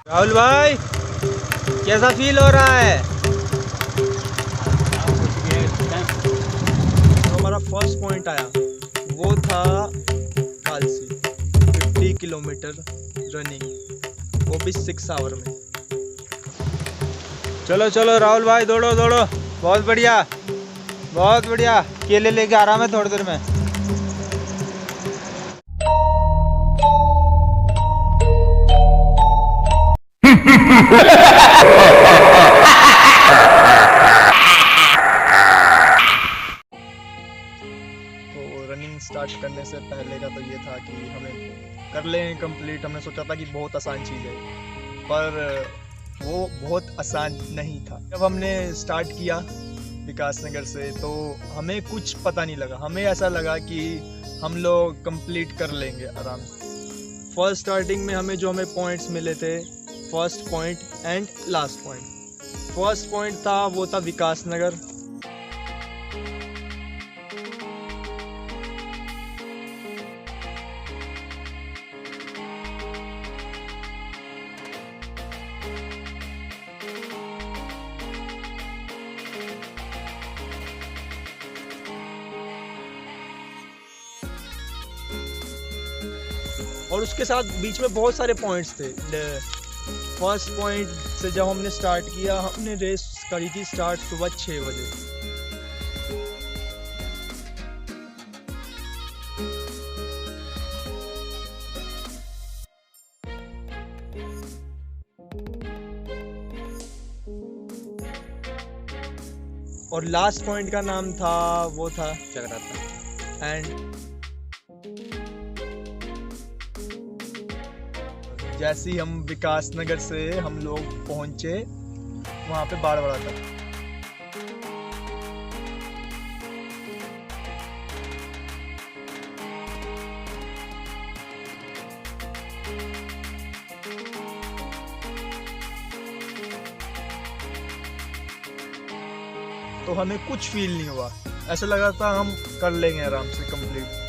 राहुल भाई, कैसा फील हो रहा है? जो हमारा फर्स्ट पॉइंट आया वो था कालसी, 50 किलोमीटर रनिंग, वो भी 6 आवर में। चलो चलो राहुल भाई, दौड़ो दौड़ो। बहुत बढ़िया, बहुत बढ़िया। केले लेके आ रहा मैं थोड़ी देर में। तो रनिंग स्टार्ट करने से पहले का तो ये था कि हमें कर लें कंप्लीट। हमने सोचा था कि बहुत आसान चीज़ है, पर वो बहुत आसान नहीं था। जब हमने स्टार्ट किया विकास नगर से तो हमें कुछ पता नहीं लगा। हमें ऐसा लगा कि हम लोग कंप्लीट कर लेंगे आराम से। फर्स्ट स्टार्टिंग में हमें पॉइंट्स मिले थे, first point and last point. First point था वो था विकास नगर। और उसके साथ बीच में बहुत सारे पॉइंट्स थे। फर्स्ट पॉइंट से जब हमने स्टार्ट किया, हमने रेस करी थी स्टार्ट सुबह 6 बजे। और लास्ट पॉइंट का नाम था वो था चक्राता। एंड जैसे ही हम विकास नगर से हम लोग पहुंचे वहां पे बाड़वाड़ा था। तो हमें कुछ फील नहीं हुआ, ऐसा लगा था हम कर लेंगे आराम से कंप्लीट।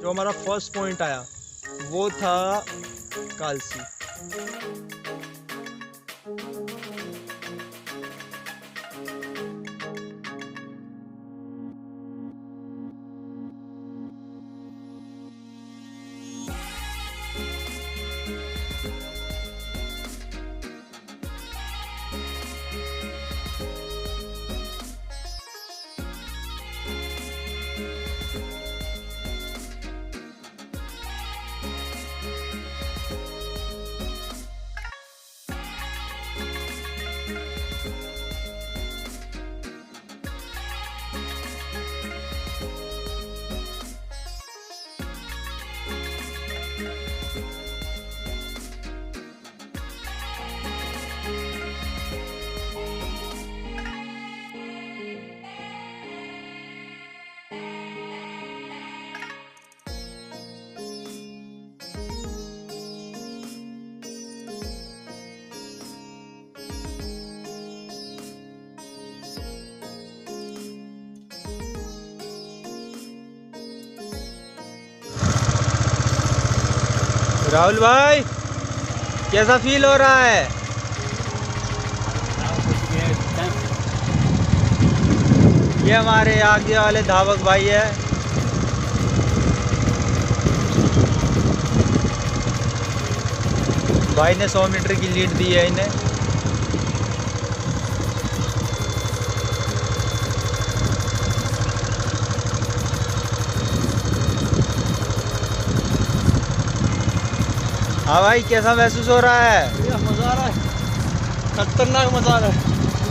जो हमारा फर्स्ट पॉइंट आया वो था कालसी। राहुल भाई, कैसा फील हो रहा है? ये हमारे आगे वाले धावक भाई है। भाई ने 100 मीटर की लीड दी है इन्हें। हाँ भाई, कैसा महसूस हो रहा है? ये मजा आ रहा है, खतरनाक मजा आ रहा है।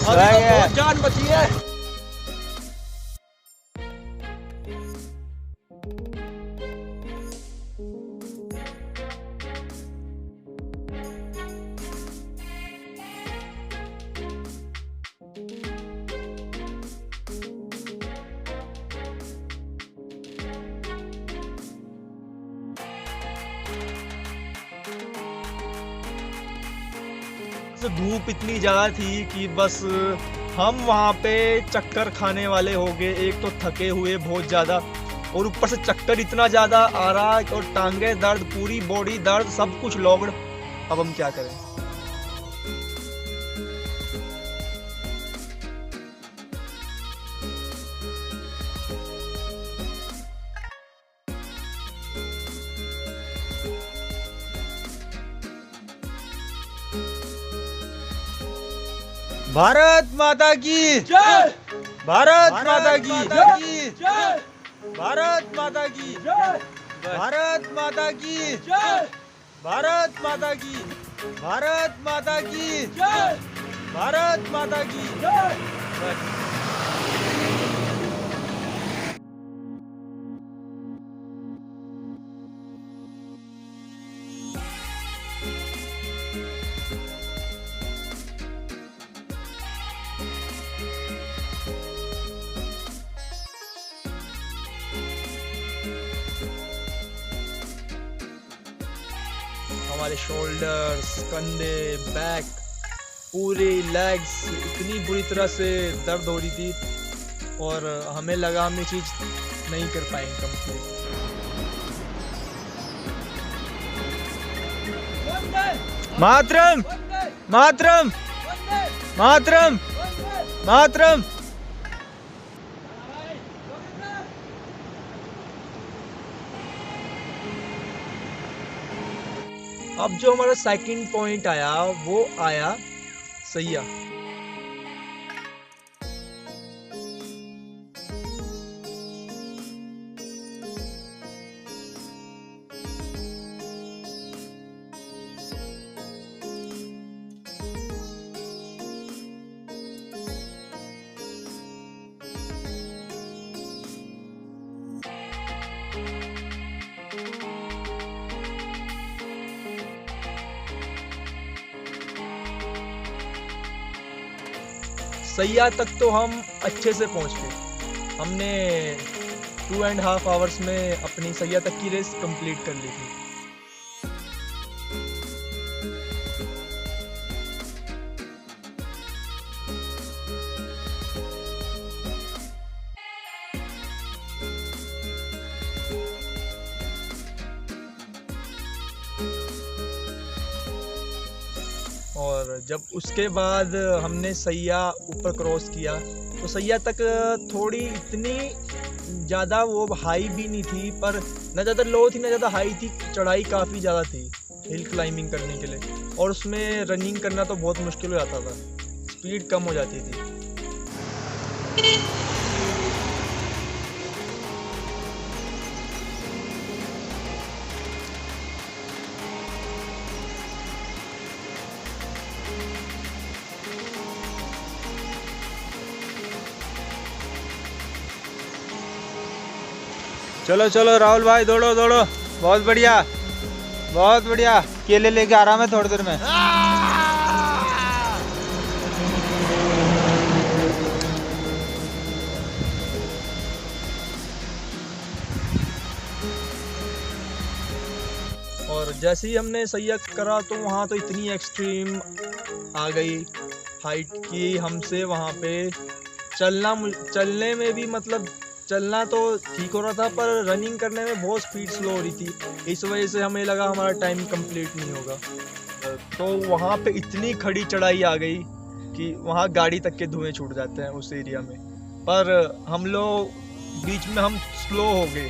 अभी तो बहुत जान बची है। से धूप इतनी ज़्यादा थी कि बस हम वहाँ पे चक्कर खाने वाले हो गए। एक तो थके हुए बहुत ज़्यादा और ऊपर से चक्कर इतना ज़्यादा आ रहा और टांगे दर्द, पूरी बॉडी दर्द, सब कुछ लॉक्ड। अब हम क्या करें? भारत माता की जय, भारत माता की जय, भारत माता की जय, भारत माता की जय, भारत माता की, भारत माता की जय, भारत माता की जय। हमारे शोल्डर्स, कंधे, बैक, पूरे लेग्स इतनी बुरी तरह से दर्द हो रही थी और हमें लगा हम ये चीज़ नहीं कर पाएंगे कंप्लीट। मातरम, मातरम, मातरम, मातरम। अब जो हमारा सेकंड पॉइंट आया वो आया सैया। सैया तक तो हम अच्छे से पहुंच गए। हमने 2.5 आवर्स में अपनी सैया तक की रेस कंप्लीट कर ली थी। और जब उसके बाद हमने सैया ऊपर क्रॉस किया तो सैया तक थोड़ी इतनी ज़्यादा वो हाई भी नहीं थी, पर ना ज़्यादा लो थी ना ज़्यादा हाई थी। चढ़ाई काफ़ी ज़्यादा थी हिल क्लाइंबिंग करने के लिए, और उसमें रनिंग करना तो बहुत मुश्किल हो जाता था, स्पीड कम हो जाती थी। चलो चलो राहुल भाई, दौड़ो दौड़ो, बहुत बढ़िया, बहुत बढ़िया। केले लेके आ रहा मैं थोड़ी देर में। और जैसे ही हमने सैया करा तो वहाँ तो इतनी एक्सट्रीम आ गई हाइट की हमसे। वहाँ पे चलने में भी मतलब चलना तो ठीक हो रहा था, पर रनिंग करने में बहुत स्पीड स्लो हो रही थी। इस वजह से हमें लगा हमारा टाइम कंप्लीट नहीं होगा। तो वहाँ पे इतनी खड़ी चढ़ाई आ गई कि वहाँ गाड़ी तक के धुएं छूट जाते हैं उस एरिया में, पर हम लोग बीच में हम स्लो हो गए।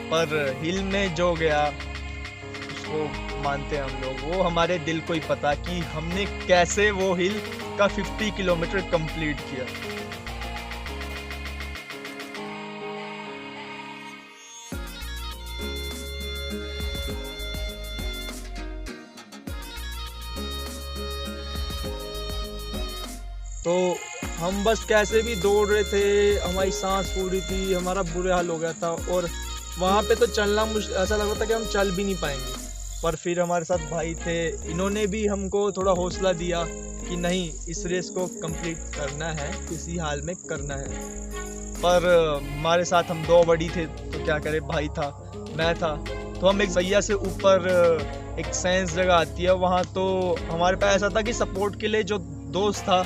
पर हिल में जो गया उसको मानते हैं हम लोग। वो हमारे दिल को ही पता कि हमने कैसे वो हिल का 50 किलोमीटर कंप्लीट किया। तो हम बस कैसे भी दौड़ रहे थे, हमारी सांस फूल रही थी, हमारा बुरे हाल हो गया था और वहाँ पे तो चलना ऐसा लग रहा था कि हम चल भी नहीं पाएंगे। पर फिर हमारे साथ भाई थे, इन्होंने भी हमको थोड़ा हौसला दिया कि नहीं, इस रेस को कंप्लीट करना है, किसी हाल में करना है। पर हमारे साथ हम 2 बड़ी थे तो क्या करें, भाई था, मैं था। तो हम एक भैया से ऊपर एक साइंस जगह आती है, वहाँ तो हमारे पास ऐसा था कि सपोर्ट के लिए जो दोस्त था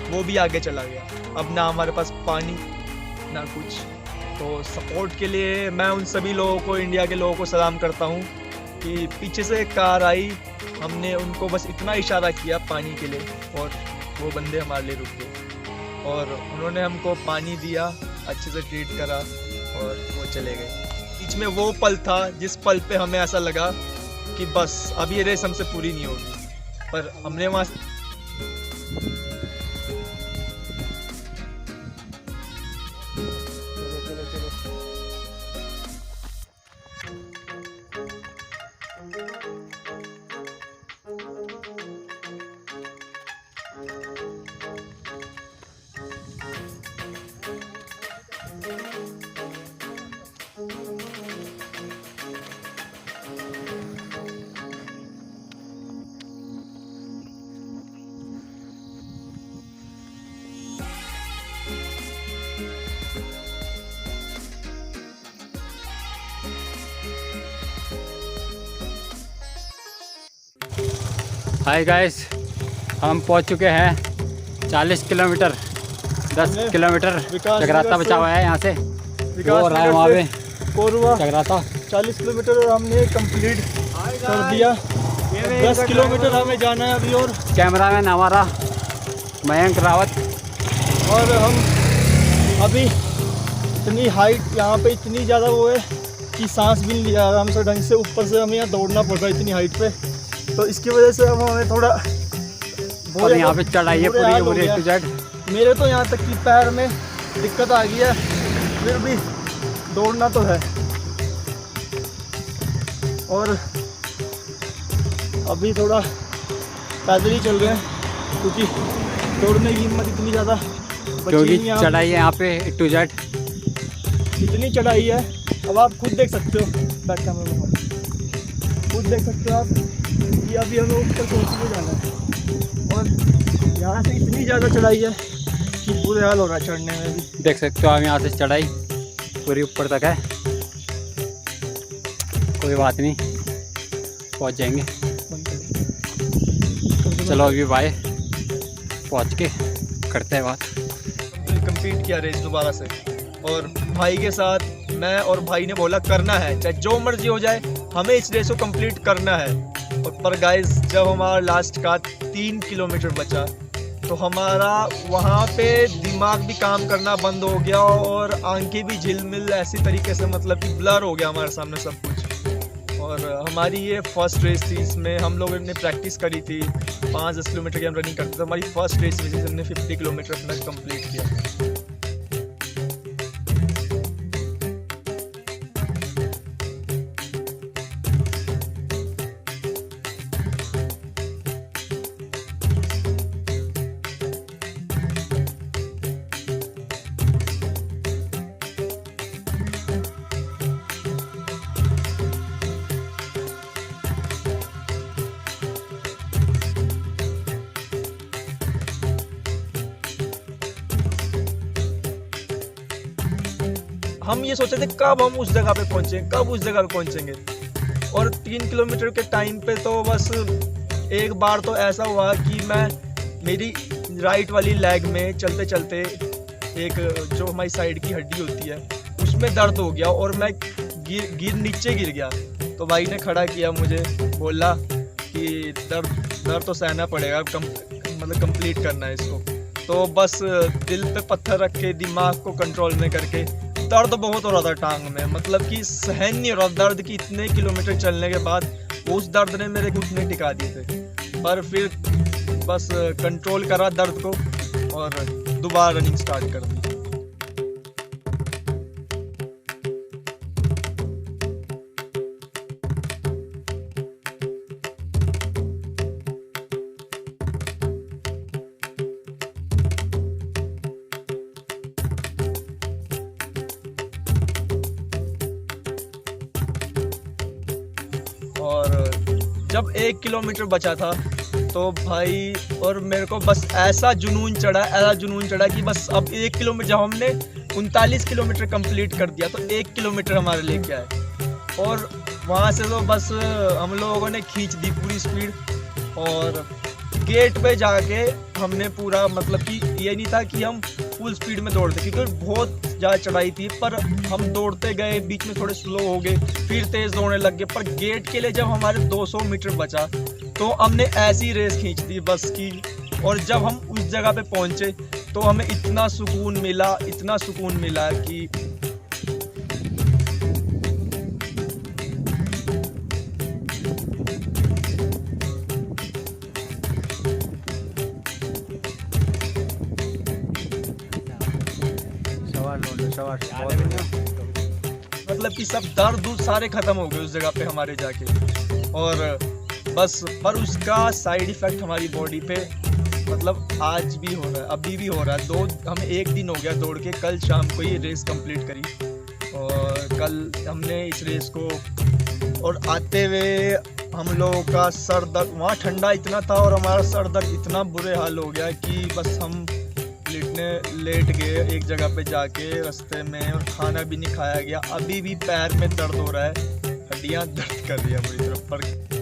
वो भी आगे चला गया। अब ना हमारे पास पानी ना कुछ, तो सपोर्ट के लिए मैं उन सभी लोगों को, इंडिया के लोगों को सलाम करता हूँ कि पीछे से एक कार आई, हमने उनको बस इतना इशारा किया पानी के लिए और वो बंदे हमारे लिए रुक गए और उन्होंने हमको पानी दिया, अच्छे से ट्रीट करा और वो चले गए। बीच में वो पल था जिस पल पे हमें ऐसा लगा कि बस अब ये रेस हमसे पूरी नहीं होगी, पर हमने वहाँ हाय गाइस, हम पहुंच चुके हैं 40 किलोमीटर, 10 किलोमीटर जगराता बचा हुआ है यहाँ से। वो रहा है वहाँ पे कोरवा जगराता 40 किलोमीटर और हमने कंप्लीट कर दिया। 10 किलोमीटर हमें जाना है अभी। और कैमरामैन हमारा मयंक रावत। और हम अभी इतनी हाइट यहाँ पे इतनी ज़्यादा वो है कि सांस भी नहीं लिया आराम से ढंग से, ऊपर से हमें यहाँ दौड़ना पड़ रहा है इतनी हाइट पे, तो इसकी वजह से अब हमें थोड़ा और यहाँ पे चढ़ाई है पूरी A to Z। मेरे तो यहाँ तक कि पैर में दिक्कत आ गई है, फिर भी दौड़ना तो है। और अभी थोड़ा पैदल ही चल रहे हैं क्योंकि दौड़ने की हिम्मत इतनी ज़्यादा क्योंकि चढ़ाई है यहाँ पे A to Z, इतनी चढ़ाई है। अब आप खुद देख सकते हो, बैक कैमरा में खुद देख सकते हो आप कि अभी हमें ऊपर पहुँचने जाना है और यहाँ से इतनी ज़्यादा चढ़ाई है कि बुरे हाल हो रहा है चढ़ने में भी। देख सकते हो आप यहाँ से चढ़ाई पूरी ऊपर तक है। कोई बात नहीं, पहुँच जाएंगे। चलो अभी बाय, पहुँच के करते हैं बात। कंप्लीट किया रेस दोबारा से और भाई के साथ मैं, और भाई ने बोला करना है चाहे जो मर्जी हो जाए, हमें इस रेस को कंप्लीट करना है। और पर गाइस, जब हमारा लास्ट का 3 किलोमीटर बचा तो हमारा वहाँ पे दिमाग भी काम करना बंद हो गया और आंखें भी झिलमिल ऐसी तरीके से, मतलब कि ब्लर हो गया हमारे सामने सब कुछ। और हमारी ये फर्स्ट रेस थी, इसमें हम लोगों ने प्रैक्टिस करी थी 5-10 किलोमीटर की हम रनिंग करते थे। हमारी फर्स्ट रेस में हमने 50 किलोमीटर अपना कंप्लीट किया। हम ये सोचे थे कब हम उस जगह पे पहुंचेंगे, कब उस जगह पे पहुंचेंगे। और 3 किलोमीटर के टाइम पे तो बस एक बार तो ऐसा हुआ कि मेरी राइट वाली लेग में चलते चलते एक जो हमारी साइड की हड्डी होती है उसमें दर्द हो गया और मैं नीचे गिर गया। तो भाई ने खड़ा किया मुझे, बोला कि दर्द तो सहना पड़ेगा, मतलब कंप्लीट करना है इसको। तो बस दिल पे पत्थर रख के, दिमाग को कंट्रोल में करके दर्द बहुत हो रहा था टांग में, मतलब कि सहन नहीं हो रहा दर्द की। इतने किलोमीटर चलने के बाद उस दर्द ने मेरे घुटने टिका दिए थे, पर फिर बस कंट्रोल करा दर्द को और दोबारा रनिंग स्टार्ट कर दी। और जब 1 किलोमीटर बचा था तो भाई, और मेरे को बस ऐसा जुनून चढ़ा कि बस अब 1 किलोमीटर, जब हमने 39 किलोमीटर कंप्लीट कर दिया तो 1 किलोमीटर हमारे लेके आए। और वहाँ से तो बस हम लोगों ने खींच दी पूरी स्पीड। और गेट पे जाके हमने पूरा, मतलब कि ये नहीं था कि हम फुल स्पीड में दौड़ते, क्योंकि बहुत ज़्यादा चढ़ाई थी, पर हम दौड़ते गए, बीच में थोड़े स्लो हो गए, फिर तेज़ दौड़ने लग गए। पर गेट के लिए जब हमारे 200 मीटर बचा तो हमने ऐसी रेस खींच दी बस की। और जब हम उस जगह पे पहुंचे तो हमें इतना सुकून मिला कि मतलब कि सब दर्द सारे खत्म हो गए उस जगह पे हमारे जाके। और बस, पर उसका साइड इफेक्ट हमारी बॉडी पे मतलब आज भी हो रहा है, अभी भी हो रहा है। हमें 1 दिन हो गया दौड़ के, कल शाम को ये रेस कंप्लीट करी। और कल हमने इस रेस को, और आते हुए हम लोगों का सर दर्द, वहाँ ठंडा इतना था और हमारा सर दर्द इतना बुरे हाल हो गया कि बस हम लेट गए एक जगह पे जाके रास्ते में, और खाना भी नहीं खाया गया। अभी भी पैर में दर्द हो रहा है, हड्डियाँ दर्द कर रही है पूरी तरफ पर।